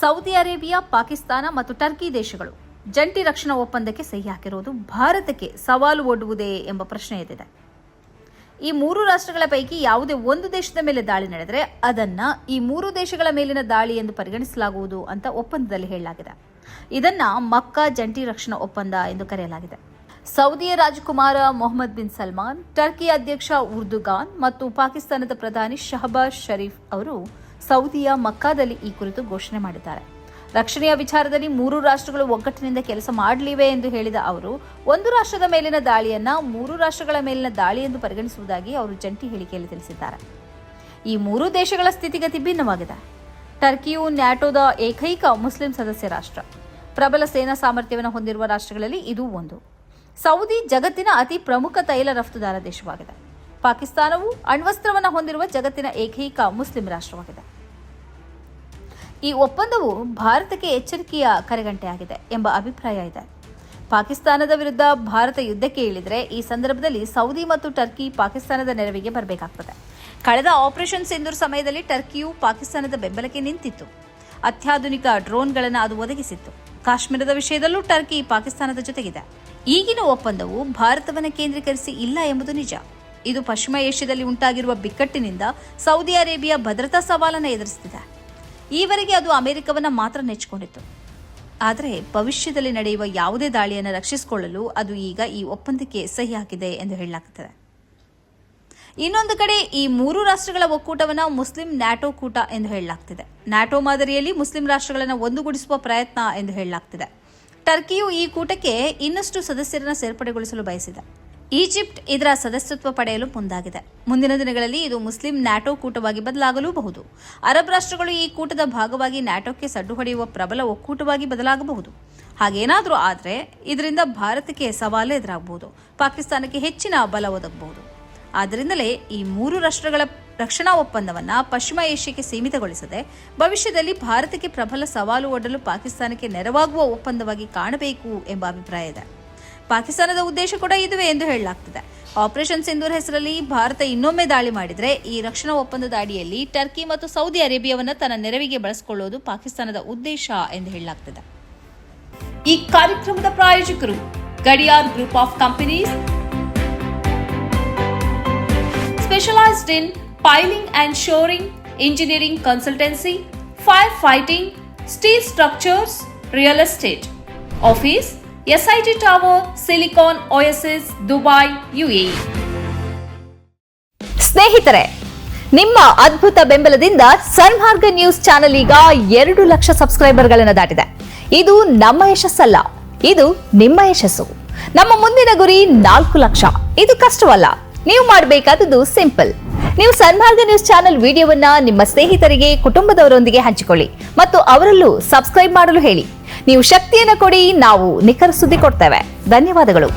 Saudi Arabia, Pakistan ಮತ್ತು Turkey ದೇಶಗಳು ಜಂಟಿ ರಕ್ಷಣಾ ಒಪ್ಪಂದಕ್ಕೆ ಸಹಿ ಹಾಕಿರುವುದು ಭಾರತಕ್ಕೆ ಸವಾಲು ಒಡ್ಡುವುದೇ ಎಂಬ ಪ್ರಶ್ನೆ ಎದ್ದಿದೆ. ಈ ಮೂರು ರಾಷ್ಟ್ರಗಳ ಪೈಕಿ ಯಾವುದೇ ಒಂದು ದೇಶದ ಮೇಲೆ ದಾಳಿ ನಡೆದರೆ ಅದನ್ನ ಈ ಮೂರು ದೇಶಗಳ ಮೇಲಿನ ದಾಳಿ ಎಂದು ಪರಿಗಣಿಸಲಾಗುವುದು ಅಂತ ಒಪ್ಪಂದದಲ್ಲಿ ಹೇಳಲಾಗಿದೆ. ಇದನ್ನ ಮಕ್ಕಾ ಜಂಟಿ ರಕ್ಷಣಾ ಒಪ್ಪಂದ ಎಂದು ಕರೆಯಲಾಗಿದೆ. ಸೌದಿಯ ರಾಜಕುಮಾರ ಮೊಹಮ್ಮದ್ ಬಿನ್ ಸಲ್ಮಾನ್, ಟರ್ಕಿ ಅಧ್ಯಕ್ಷ ಉರ್ದುಗಾನ್ ಮತ್ತು ಪಾಕಿಸ್ತಾನದ ಪ್ರಧಾನಿ ಶಹಬಾಜ್ ಶರೀಫ್ ಅವರು ಸೌದಿಯ ಮಕ್ಕಾದಲ್ಲಿ ಈ ಕುರಿತು ಘೋಷಣೆ ಮಾಡಿದ್ದಾರೆ. ರಕ್ಷಣೆಯ ವಿಚಾರದಲ್ಲಿ ಮೂರು ರಾಷ್ಟ್ರಗಳು ಒಗ್ಗಟ್ಟಿನಿಂದ ಕೆಲಸ ಮಾಡಲಿವೆ ಎಂದು ಹೇಳಿದ ಅವರು, ಒಂದು ರಾಷ್ಟ್ರದ ಮೇಲಿನ ದಾಳಿಯನ್ನ ಮೂರು ರಾಷ್ಟ್ರಗಳ ಮೇಲಿನ ದಾಳಿ ಎಂದು ಪರಿಗಣಿಸುವುದಾಗಿ ಅವರು ಜಂಟಿ ಹೇಳಿಕೆಯಲ್ಲಿ ತಿಳಿಸಿದ್ದಾರೆ. ಈ ಮೂರು ದೇಶಗಳ ಸ್ಥಿತಿಗತಿ ಭಿನ್ನವಾಗಿದೆ. ಟರ್ಕಿಯು ನ್ಯಾಟೋದ ಏಕೈಕ ಮುಸ್ಲಿಂ ಸದಸ್ಯ ರಾಷ್ಟ್ರ. ಪ್ರಬಲ ಸೇನಾ ಸಾಮರ್ಥ್ಯವನ್ನು ಹೊಂದಿರುವ ರಾಷ್ಟ್ರಗಳಲ್ಲಿ ಇದು ಒಂದು. ಸೌದಿ ಜಗತ್ತಿನ ಅತಿ ಪ್ರಮುಖ ತೈಲ ರಫ್ತುದಾರ ದೇಶವಾಗಿದೆ. ಪಾಕಿಸ್ತಾನವು ಅಣ್ವಸ್ತ್ರವನ್ನು ಹೊಂದಿರುವ ಜಗತ್ತಿನ ಏಕೈಕ ಮುಸ್ಲಿಂ ರಾಷ್ಟ್ರವಾಗಿದೆ. ಈ ಒಪ್ಪಂದವು ಭಾರತಕ್ಕೆ ಎಚ್ಚರಿಕೆಯ ಕರೆಗಂಟೆಯಾಗಿದೆ ಎಂಬ ಅಭಿಪ್ರಾಯ ಇದೆ. ಪಾಕಿಸ್ತಾನದ ವಿರುದ್ಧ ಭಾರತ ಯುದ್ಧಕ್ಕೆ ಇಳಿದರೆ ಈ ಸಂದರ್ಭದಲ್ಲಿ ಸೌದಿ ಮತ್ತು ಟರ್ಕಿ ಪಾಕಿಸ್ತಾನದ ನೆರವಿಗೆ ಬರಬೇಕಾಗುತ್ತದೆ. ಕಳೆದ ಆಪರೇಷನ್ ಸಿಂಧೂರ್ ಸಮಯದಲ್ಲಿ ಟರ್ಕಿಯು ಪಾಕಿಸ್ತಾನದ ಬೆಂಬಲಕ್ಕೆ ನಿಂತಿತ್ತು. ಅತ್ಯಾಧುನಿಕ ಡ್ರೋನ್ಗಳನ್ನು ಅದು ಒದಗಿಸಿತ್ತು. ಕಾಶ್ಮೀರದ ವಿಷಯದಲ್ಲೂ ಟರ್ಕಿ ಪಾಕಿಸ್ತಾನದ ಜೊತೆಗಿದೆ. ಈಗಿನ ಒಪ್ಪಂದವು ಭಾರತವನ್ನು ಕೇಂದ್ರೀಕರಿಸಿ ಇಲ್ಲ ಎಂಬುದು ನಿಜ. ಇದು ಪಶ್ಚಿಮ ಏಷ್ಯಾದಲ್ಲಿ ಉಂಟಾಗಿರುವ ಬಿಕ್ಕಟ್ಟಿನಿಂದ ಸೌದಿ ಅರೇಬಿಯಾ ಭದ್ರತಾ ಸವಾಲನ್ನು ಎದುರಿಸುತ್ತಿದೆ. ಈವರೆಗೆ ಅದು ಅಮೆರಿಕವನ್ನು ಮಾತ್ರ ನೆಚ್ಚಿಕೊಂಡಿತ್ತು. ಆದರೆ ಭವಿಷ್ಯದಲ್ಲಿ ನಡೆಯುವ ಯಾವುದೇ ದಾಳಿಯನ್ನು ರಕ್ಷಿಸಿಕೊಳ್ಳಲು ಅದು ಈಗ ಈ ಒಪ್ಪಂದಕ್ಕೆ ಸಹಿ ಹಾಕಿದೆ ಎಂದು ಹೇಳಲಾಗುತ್ತದೆ. ಇನ್ನೊಂದು ಕಡೆ ಈ ಮೂರು ರಾಷ್ಟ್ರಗಳ ಒಕ್ಕೂಟವನ್ನು ಮುಸ್ಲಿಂ ನ್ಯಾಟೋ ಕೂಟ ಎಂದು ಹೇಳಲಾಗ್ತಿದೆ. ನ್ಯಾಟೋ ಮಾದರಿಯಲ್ಲಿ ಮುಸ್ಲಿಂ ರಾಷ್ಟ್ರಗಳನ್ನು ಒಂದುಗೂಡಿಸುವ ಪ್ರಯತ್ನ ಎಂದು ಹೇಳಲಾಗ್ತಿದೆ. ಟರ್ಕಿಯು ಈ ಕೂಟಕ್ಕೆ ಇನ್ನಷ್ಟು ಸದಸ್ಯರನ್ನು ಸೇರ್ಪಡೆಗೊಳಿಸಲು ಬಯಸಿದೆ. ಈಜಿಪ್ಟ್ ಇದರ ಸದಸ್ಯತ್ವ ಪಡೆಯಲು ಮುಂದಾಗಿದೆ. ಮುಂದಿನ ದಿನಗಳಲ್ಲಿ ಇದು ಮುಸ್ಲಿಂ ನ್ಯಾಟೋ ಕೂಟವಾಗಿ ಬದಲಾಗಲೂಬಹುದು. ಅರಬ್ ರಾಷ್ಟ್ರಗಳು ಈ ಕೂಟದ ಭಾಗವಾಗಿ ನ್ಯಾಟೋಕ್ಕೆ ಸಡ್ಡು ಹೊಡೆಯುವ ಪ್ರಬಲ ಒಕ್ಕೂಟವಾಗಿ ಬದಲಾಗಬಹುದು. ಹಾಗೇನಾದರೂ ಆದರೆ ಇದರಿಂದ ಭಾರತಕ್ಕೆ ಸವಾಲು ಎದುರಾಗಬಹುದು. ಪಾಕಿಸ್ತಾನಕ್ಕೆ ಹೆಚ್ಚಿನ ಬಲ ಒದಗಬಹುದು. ಆದ್ದರಿಂದಲೇ ಈ ಮೂರು ರಾಷ್ಟ್ರಗಳ ರಕ್ಷಣಾ ಒಪ್ಪಂದವನ್ನು ಪಶ್ಚಿಮ ಏಷ್ಯಾಕ್ಕೆ ಸೀಮಿತಗೊಳಿಸದೆ ಭವಿಷ್ಯದಲ್ಲಿ ಭಾರತಕ್ಕೆ ಪ್ರಬಲ ಸವಾಲು ಒಡ್ಡಲು ಪಾಕಿಸ್ತಾನಕ್ಕೆ ನೆರವಾಗುವ ಒಪ್ಪಂದವಾಗಿ ಕಾಣಬೇಕು ಎಂಬ ಅಭಿಪ್ರಾಯ ಇದೆ. ಪಾಕಿಸ್ತಾನದ ಉದ್ದೇಶ ಕೂಡ ಇದುವೇ ಎಂದು ಹೇಳಲಾಗ್ತಿದೆ. ಆಪರೇಷನ್ ಸಿಂಧೂರ್ ಹೆಸರಲ್ಲಿ ಭಾರತ ಇನ್ನೊಮ್ಮೆ ದಾಳಿ ಮಾಡಿದರೆ ಈ ರಕ್ಷಣಾ ಒಪ್ಪಂದದ ಅಡಿಯಲ್ಲಿ ಟರ್ಕಿ ಮತ್ತು ಸೌದಿ ಅರೇಬಿಯಾವನ್ನು ತನ್ನ ನೆರವಿಗೆ ಬಳಸಿಕೊಳ್ಳುವುದು ಪಾಕಿಸ್ತಾನದ ಉದ್ದೇಶ ಎಂದು ಹೇಳಲಾಗ್ತಿದೆ. ಈ ಕಾರ್ಯಕ್ರಮದ ಪ್ರಾಯೋಜಕರು Gadiyar group of companies, specialized in piling and shoring, engineering consultancy, firefighting, steel structures, real estate. Office, SIT Tower, Silicon Oasis, Dubai, UAE. ಸ್ನೇಹಿತರೆ, ನಿಮ್ಮ ಅದ್ಭುತ ಬೆಂಬಲದಿಂದ ಸನ್ಮಾರ್ಗ ನ್ಯೂಸ್ ಚಾನೆಲ್ ಈಗ 2 ಲಕ್ಷ ಸಬ್ಸ್ಕ್ರೈಬರ್ಗಳನ್ನು ದಾಟಿದೆ. ಇದು ನಮ್ಮ ಯಶಸ್ಸಲ್ಲ, ಇದು ನಿಮ್ಮ ಯಶಸ್ಸು. ನಮ್ಮ ಮುಂದಿನ ಗುರಿ 4 ಲಕ್ಷ. ಇದು ಕಷ್ಟವಲ್ಲ. ನೀವು ಮಾಡಬೇಕಾದದ್ದು ಸಿಂಪಲ್. ನೀವು ಸನ್ಮಾರ್ಗ ನ್ಯೂಸ್ ಚಾನೆಲ್ ವಿಡಿಯೋವನ್ನ ನಿಮ್ಮ ಸ್ನೇಹಿತರಿಗೆ, ಕುಟುಂಬದವರೊಂದಿಗೆ ಹಂಚಿಕೊಳ್ಳಿ ಮತ್ತು ಅವರಲ್ಲೂ ಸಬ್ಸ್ಕ್ರೈಬ್ ಮಾಡಲು ಹೇಳಿ. ನೀವು ಶಕ್ತಿಯನ್ನು ಕೊಡಿ, ನಾವು ನಿಖರ ಸುದ್ದಿ ಕೊಡ್ತೇವೆ. ಧನ್ಯವಾದಗಳು.